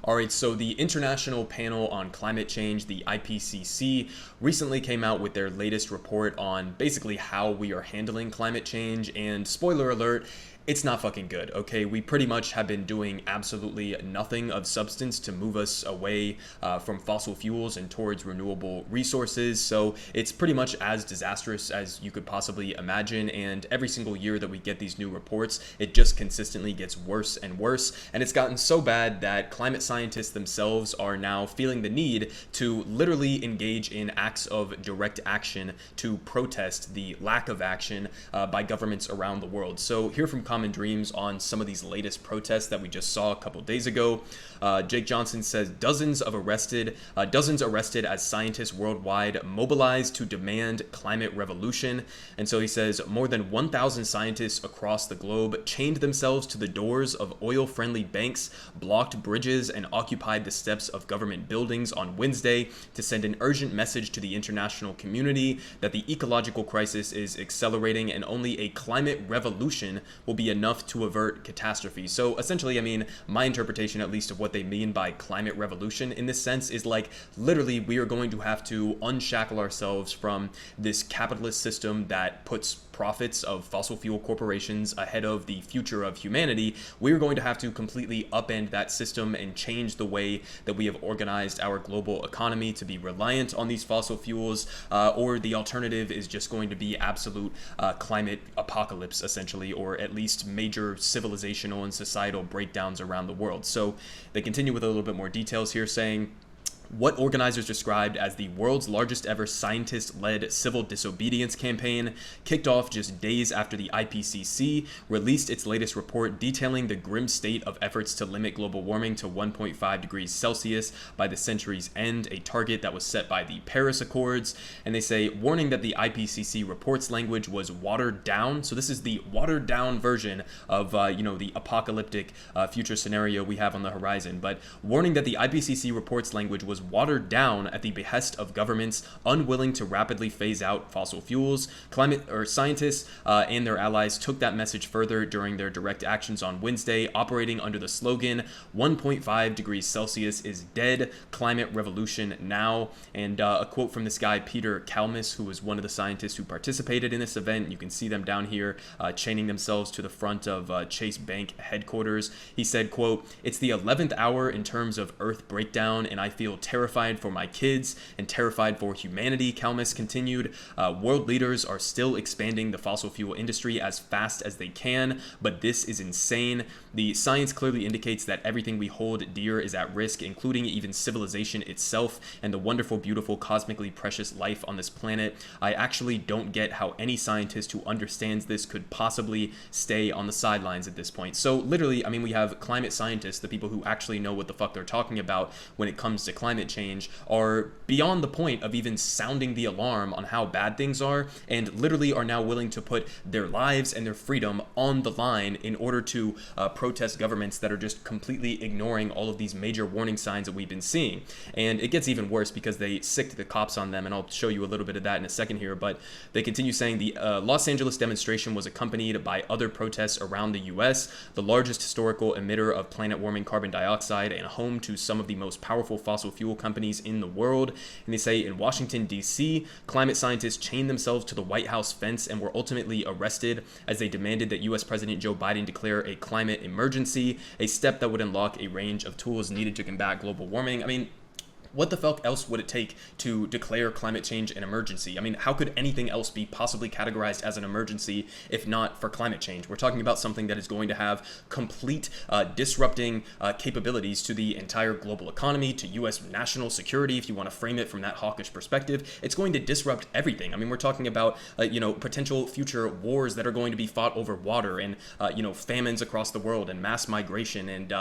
All right, so the International Panel on Climate Change, the IPCC, recently came out with their latest report on basically how we are handling climate change. And spoiler alert, it's not fucking good, okay? We pretty much have been doing absolutely nothing of substance to move us away from fossil fuels and towards renewable resources. So it's pretty much as disastrous as you could possibly imagine. And every single year that we get these new reports, it just consistently gets worse and worse. And it's gotten so bad that climate scientists themselves are now feeling the need to literally engage in acts of direct action to protest the lack of action by governments around the world. So here from Common Dreams on some of these latest protests that we just saw a couple days ago. Jake Johnson says dozens arrested as scientists worldwide mobilized to demand climate revolution. And so he says more than 1,000 scientists across the globe chained themselves to the doors of oil-friendly banks, blocked bridges, and occupied the steps of government buildings on Wednesday to send an urgent message to the international community that the ecological crisis is accelerating and only a climate revolution will be enough to avert catastrophe. So essentially, I mean, my interpretation, at least, of what they mean by climate revolution in this sense is like literally we are going to have to unshackle ourselves from this capitalist system that puts profits of fossil fuel corporations ahead of the future of humanity. We're going to have to completely upend that system and change the way that we have organized our global economy to be reliant on these fossil fuels, or the alternative is just going to be absolute climate apocalypse, essentially, or at least major civilizational and societal breakdowns around the world. So they continue with a little bit more details here, saying, what organizers described as the world's largest ever scientist-led civil disobedience campaign kicked off just days after the IPCC released its latest report detailing the grim state of efforts to limit global warming to 1.5 degrees Celsius by the century's end, a target that was set by the Paris Accords. And they say, warning that the IPCC report's language was watered down. So this is the watered down version of, the apocalyptic future scenario we have on the horizon. But warning that the IPCC report's language was watered down at the behest of governments unwilling to rapidly phase out fossil fuels. Scientists and their allies took that message further during their direct actions on Wednesday, operating under the slogan 1.5 degrees Celsius is dead, climate revolution now. And a quote from this guy, Peter Kalmus, who was one of the scientists who participated in this event. You can see them down here chaining themselves to the front of Chase Bank headquarters. He said, quote, "It's the 11th hour in terms of Earth breakdown, and I feel terrified for my kids and terrified for humanity," Kalmus continued. World leaders are still expanding the fossil fuel industry as fast as they can, but this is insane. The science clearly indicates that everything we hold dear is at risk, including even civilization itself and the wonderful, beautiful, cosmically precious life on this planet. I actually don't get how any scientist who understands this could possibly stay on the sidelines at this point. So literally, I mean, we have climate scientists, the people who actually know what the fuck they're talking about when it comes to climate change, are beyond the point of even sounding the alarm on how bad things are, and literally are now willing to put their lives and their freedom on the line in order to protest governments that are just completely ignoring all of these major warning signs that we've been seeing. And it gets even worse because they sicked the cops on them, and I'll show you a little bit of that in a second here. But they continue saying the Los Angeles demonstration was accompanied by other protests around the US, the largest historical emitter of planet-warming carbon dioxide and home to some of the most powerful fossil fuel companies in the world. And they say in Washington, D.C., climate scientists chained themselves to the White House fence and were ultimately arrested as they demanded that U.S. President Joe Biden declare a climate emergency, a step that would unlock a range of tools needed to combat global warming. I mean, what the fuck else would it take to declare climate change an emergency? I mean, how could anything else be possibly categorized as an emergency if not for climate change? We're talking about something that is going to have complete disrupting capabilities to the entire global economy, to U.S. national security, if you want to frame it from that hawkish perspective. It's going to disrupt everything. I mean, we're talking about, potential future wars that are going to be fought over water and, famines across the world and mass migration and,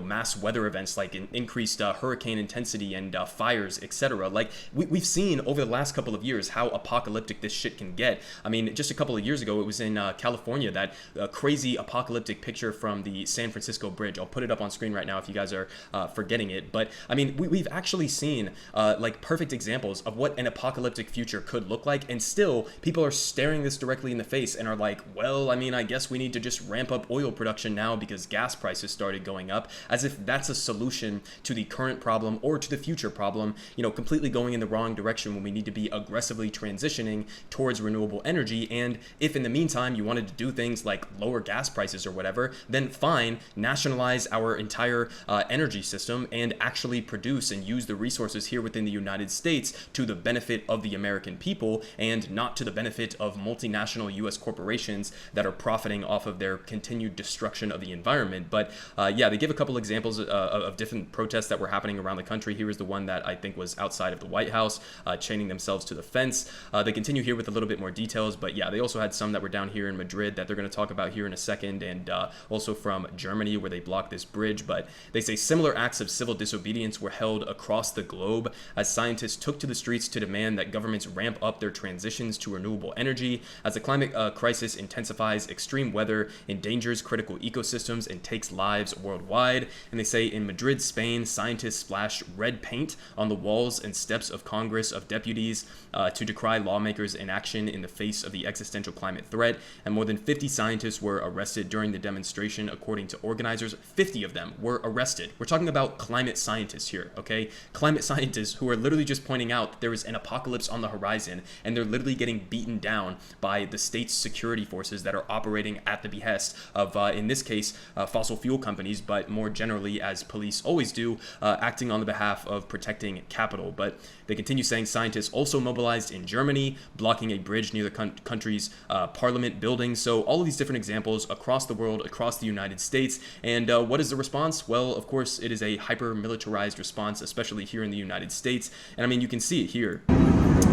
mass weather events like increased hurricane intensity and and fires, etc. Like we've seen over the last couple of years how apocalyptic this shit can get. I mean, just a couple of years ago, it was in California, that crazy apocalyptic picture from the San Francisco bridge. I'll put it up on screen right now if you guys are forgetting it. But I mean, we've actually seen like perfect examples of what an apocalyptic future could look like, and still people are staring this directly in the face and are like, well, I mean, I guess we need to just ramp up oil production now because gas prices started going up, as if that's a solution to the current problem or to the future problem, you know, completely going in the wrong direction when we need to be aggressively transitioning towards renewable energy. And if in the meantime you wanted to do things like lower gas prices or whatever, then fine, nationalize our entire energy system and actually produce and use the resources here within the United States to the benefit of the American people and not to the benefit of multinational US corporations that are profiting off of their continued destruction of the environment. But yeah, they give a couple examples of different protests that were happening around the country. Here is the one that I think was outside of the White House, chaining themselves to the fence. They continue here with a little bit more details, but yeah, they also had some that were down here in Madrid that they're going to talk about here in a second, and also from Germany where they blocked this bridge. But they say similar acts of civil disobedience were held across the globe as scientists took to the streets to demand that governments ramp up their transitions to renewable energy. As the climate crisis intensifies, extreme weather endangers critical ecosystems and takes lives worldwide. And they say in Madrid, Spain, scientists splashed red paint on the walls and steps of Congress of Deputies to decry lawmakers' inaction in the face of the existential climate threat. And more than 50 scientists were arrested during the demonstration, according to organizers. 50 of them were arrested. We're talking about climate scientists here, okay? Climate scientists who are literally just pointing out that there is an apocalypse on the horizon, and they're literally getting beaten down by the state's security forces that are operating at the behest of, in this case, fossil fuel companies, but more generally, as police always do, acting on the behalf of protecting capital. But they continue saying scientists also mobilized in Germany, blocking a bridge near the country's parliament building. So all of these different examples across the world, across the United States. And what is the response? Well, of course, it is a hyper-militarized response, especially here in the United States. And I mean, you can see it here.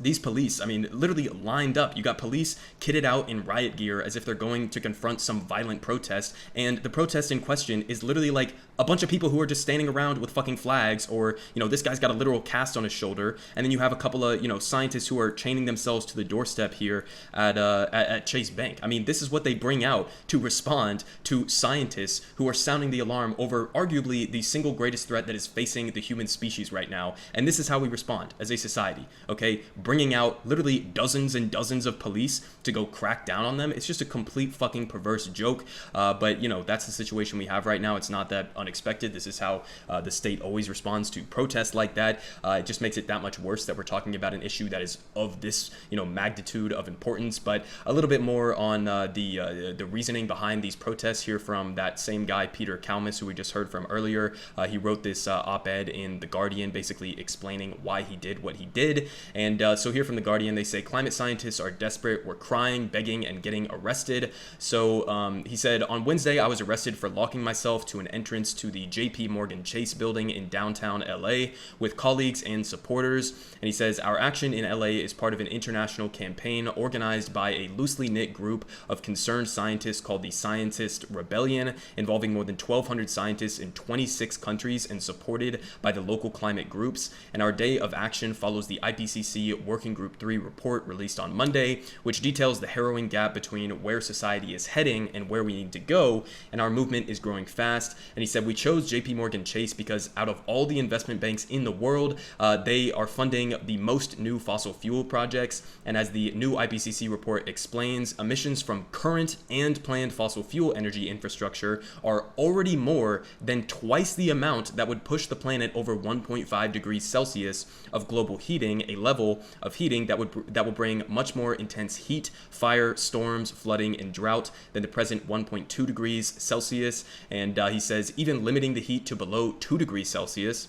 These police, I mean, literally lined up. You got police kitted out in riot gear as if they're going to confront some violent protest. And the protest in question is literally like a bunch of people who are just standing around with fucking flags, or, you know, this guy's got a literal cast on his shoulder. And then you have a couple of, you know, scientists who are chaining themselves to the doorstep here at Chase Bank. I mean, this is what they bring out to respond to scientists who are sounding the alarm over arguably the single greatest threat that is facing the human species right now. And this is how we respond as a society, okay? Bringing out literally dozens and dozens of police to go crack down on them. It's just a complete fucking perverse joke. But, you know, that's the situation we have right now. It's not that unexpected. This is how the state always responds to protests like that. It just makes it that much worse that we're talking about an issue that is of this, you know, magnitude of importance. But a little bit more on the reasoning behind these protests here from that same guy, Peter Kalmus, who we just heard from earlier. He wrote this op-ed in The Guardian, basically explaining why he did what he did. And so here from The Guardian, they say climate scientists are desperate. We're crying, begging, and getting arrested. So he said, on Wednesday, I was arrested for locking myself to an entrance to the JP Morgan Chase building in downtown LA with colleagues and supporters. And he says, our action in LA is part of an international campaign organized by a loosely knit group of concerned scientists called the Scientist Rebellion, involving more than 1,200 scientists in 26 countries and supported by the local climate groups. And our day of action follows the IPCC Working Group 3 report released on Monday, which details the harrowing gap between where society is heading and where we need to go. And our movement is growing fast. And he said, we chose JP Morgan Chase because out of all the investment banks in the world, they are funding the most new fossil fuel projects. And as the new IPCC report explains, emissions from current and planned fossil fuel energy infrastructure are already more than twice the amount that would push the planet over 1.5 degrees Celsius of global heating, a level of heating that will bring much more intense heat, fire, storms, flooding, and drought than the present 1.2 degrees Celsius. And he says even limiting the heat to below 2 degrees Celsius,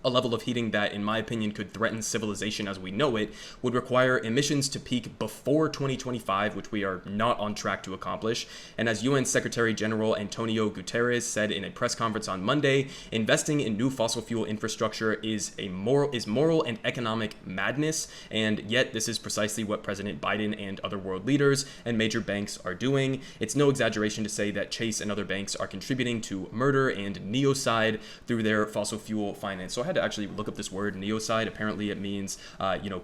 a level of heating that, in my opinion, could threaten civilization as we know it, would require emissions to peak before 2025, which we are not on track to accomplish. And as UN Secretary General Antonio Guterres said in a press conference on Monday, investing in new fossil fuel infrastructure is moral and economic madness. And yet this is precisely what President Biden and other world leaders and major banks are doing. It's no exaggeration to say that Chase and other banks are contributing to murder and neocide through their fossil fuel finance. So I had had to actually look up this word, neocide. Apparently it means,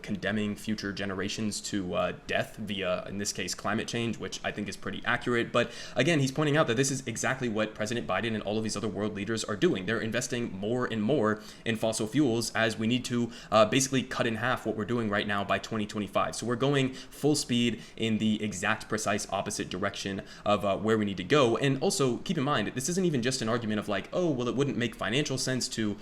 condemning future generations to death via, in this case, climate change, which I think is pretty accurate. But again, he's pointing out that this is exactly what President Biden and all of these other world leaders are doing. They're investing more and more in fossil fuels as we need to basically cut in half what we're doing right now by 2025. So we're going full speed in the exact precise opposite direction of where we need to go. And also keep in mind, this isn't even just an argument of like, oh, well, it wouldn't make financial sense to,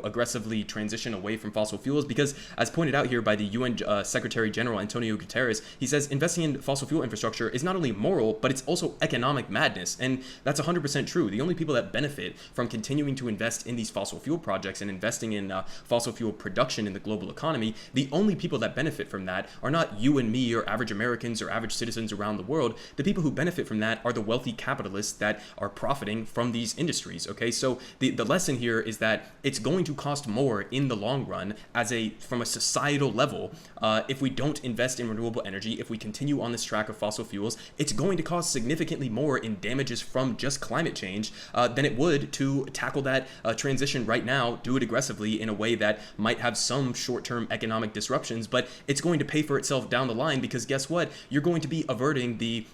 aggressively transition away from fossil fuels, because as pointed out here by the UN Secretary General Antonio Guterres, he says investing in fossil fuel infrastructure is not only moral, but it's also economic madness. And that's 100% true. The only people that benefit from continuing to invest in these fossil fuel projects and investing in fossil fuel production in the global economy, the only people that benefit from that are not you and me or average Americans or average citizens around the world. The people who benefit from that are the wealthy capitalists that are profiting from these industries. Okay, so the lesson here is that it's going to cost more in the long run from a societal level if we don't invest in renewable energy. If we continue on this track of fossil fuels, it's going to cost significantly more in damages from just climate change than it would to tackle that transition right now, do it aggressively in a way that might have some short-term economic disruptions, but it's going to pay for itself down the line, because guess what? You're going to be averting the,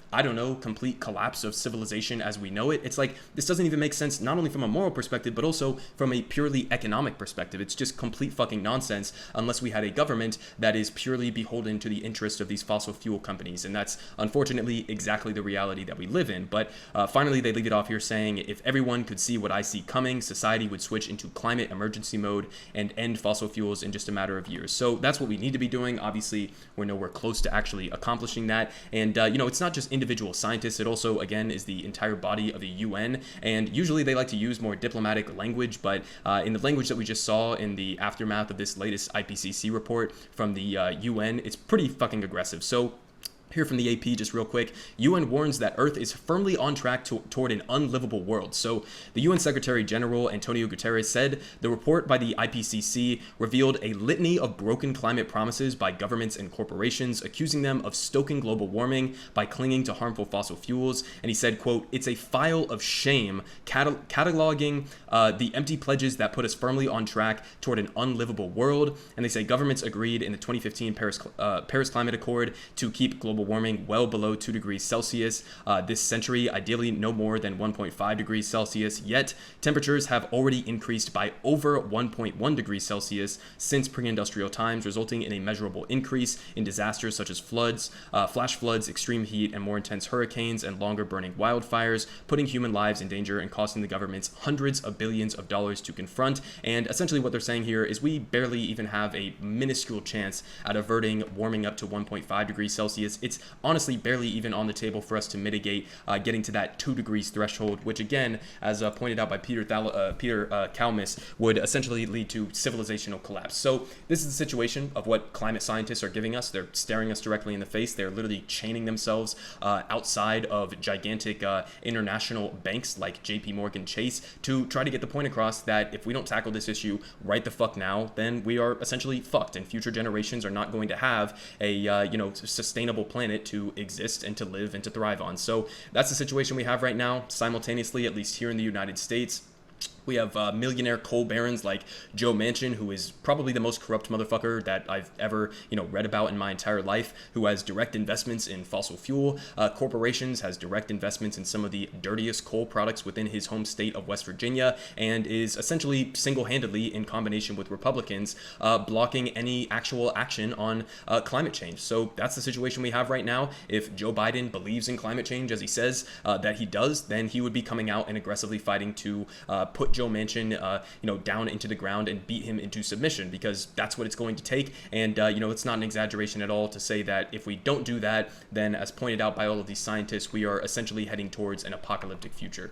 complete collapse of civilization as we know it. It's like, this doesn't even make sense, not only from a moral perspective, but also from a purely economic perspective. It's just complete fucking nonsense unless we had a government that is purely beholden to the interest of these fossil fuel companies. And that's unfortunately exactly the reality that we live in. But finally, they leave it off here saying, if everyone could see what I see coming, society would switch into climate emergency mode and end fossil fuels in just a matter of years. So that's what we need to be doing. Obviously, we're nowhere close to actually accomplishing that. And, it's not just individual scientists. It also, again, is the entire body of the UN. And usually they like to use more diplomatic language, but in the language that we just saw in the aftermath of this latest IPCC report from the UN, it's pretty fucking aggressive. So here from the AP, just real quick, UN warns that Earth is firmly on track toward an unlivable world. So the UN Secretary General Antonio Guterres said the report by the IPCC revealed a litany of broken climate promises by governments and corporations, accusing them of stoking global warming by clinging to harmful fossil fuels. And he said, quote, "It's a file of shame cataloging the empty pledges that put us firmly on track toward an unlivable world." And they say governments agreed in the 2015 Paris Climate Accord to keep global warming well below 2 degrees Celsius this century, ideally no more than 1.5 degrees Celsius, yet temperatures have already increased by over 1.1 degrees Celsius since pre-industrial times, resulting in a measurable increase in disasters such as floods, flash floods, extreme heat, and more intense hurricanes and longer burning wildfires, putting human lives in danger and costing the governments hundreds of billions of dollars to confront. And essentially what they're saying here is we barely even have a minuscule chance at averting warming up to 1.5 degrees Celsius. It's honestly barely even on the table for us to mitigate getting to that 2 degrees threshold, which again, as pointed out by Peter Kalmus, would essentially lead to civilizational collapse. So this is the situation of what climate scientists are giving us. They're staring us directly in the face. They're literally chaining themselves outside of gigantic international banks like JP Morgan Chase to try to get the point across that if we don't tackle this issue right the fuck now, then we are essentially fucked, and future generations are not going to have a sustainable planet to exist and to live and to thrive on. So that's the situation we have right now. Simultaneously, at least here in the United States, we have millionaire coal barons like Joe Manchin, who is probably the most corrupt motherfucker that I've ever, read about in my entire life, who has direct investments in fossil fuel corporations, has direct investments in some of the dirtiest coal products within his home state of West Virginia, and is essentially single-handedly, in combination with Republicans, blocking any actual action on climate change. So that's the situation we have right now. If Joe Biden believes in climate change, as he says that he does, then he would be coming out and aggressively fighting to put Joe Manchin, down into the ground and beat him into submission, because that's what it's going to take. And, it's not an exaggeration at all to say that if we don't do that, then as pointed out by all of these scientists, we are essentially heading towards an apocalyptic future.